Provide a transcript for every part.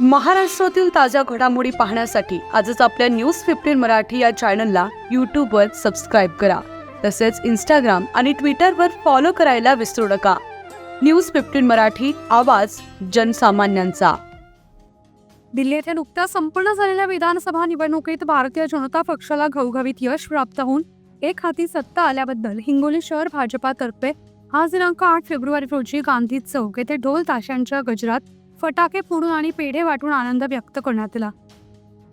महाराष्ट्रातील ताज्या घडामोडी पाहण्यासाठी आजच आपल्या न्यूज 15 मराठी या चॅनलला यूट्यूबवर सबस्क्राईब करा. तसेच इंस्टाग्राम आणि ट्विटरवर फॉलो करायला विसरू नका. न्यूज 15 मराठी, आवाज जनसामान्यांचा. दिल्ली येथे नुकत्याच संपन्न झालेल्या विधानसभा निवडणुकीत भारतीय जनता पक्षाला घवघवीत यश प्राप्त होऊन एक हाती सत्ता आल्याबद्दल हिंगोली शहर भाजपातर्फे आज दिनांक 8 फेब्रुवारी रोजी गांधी चौक येथे ढोल ताशांच्या गजरात फटाके फोडून आणि पेढे वाटून आनंद व्यक्त करण्यात आला.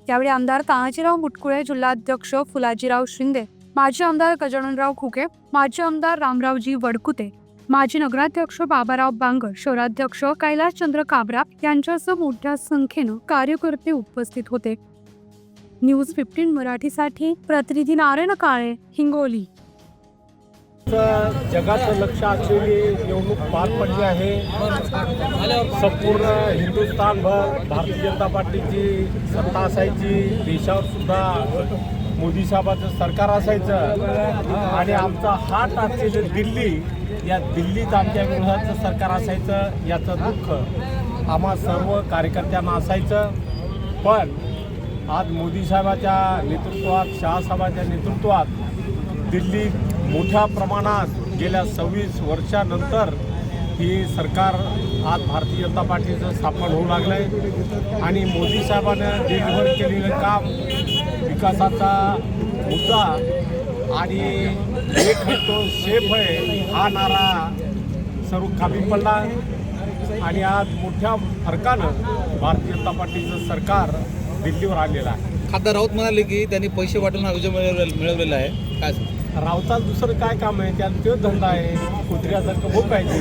यावेळी आमदार तानाजीराव मुटकुळे, जिल्हाध्यक्ष फुलाजीराव शिंदे, माजी आमदार गजाननराव खुके, माजी आमदार रामरावजी वडकुते, माजी नगराध्यक्ष बाबाराव बांगर, शहराध्यक्ष कैलासचंद्र काबरा यांच्यासह मोठ्या संख्येनं कार्यकर्ते उपस्थित होते. न्यूज 15 मराठीसाठी प्रतिनिधी नारायण काळे, हिंगोली. जगाचं लक्ष असलेली निवडणूक पार पडली आहे. संपूर्ण हिंदुस्थानभर भारतीय जनता पार्टीची सत्ता असायची. देशावर सुद्धा मोदी साहेबांचं सरकार असायचं आणि आमचा हात असलेलं दिल्ली, या दिल्लीत आमच्या विरोधाचं सरकार असायचं. याचं दुःख आम्हा सर्व कार्यकर्त्यांना असायचं. पण आज मोदी साहेबाच्या नेतृत्वात, शहासाहेबांच्या नेतृत्वात दिल्लीत मोठ्या प्रमाणात गेल्या 26 वर्षानंतर ही सरकार आज भारतीय जनता पार्टीचं स्थापन होऊ लागलं आहे आणि मोदी साहेबांनं दिल्लीवर केलेलं काम, विकासाचा मुद्दा आणि एक है तो सेफ है हा नारा सर्व कामी पडला आणि आज मोठ्या फरकानं भारतीय जनता पार्टीचं सरकार दिल्लीवर आलेलं आहे. खासदार राऊत म्हणाले की त्यांनी पैसे वाटून हा विजय मिळवलेला आहे. काय राऊताला दुसरं काय काम आहे? त्याला तो धंदा आहे, कुत्र्यासारखं भोकायचं.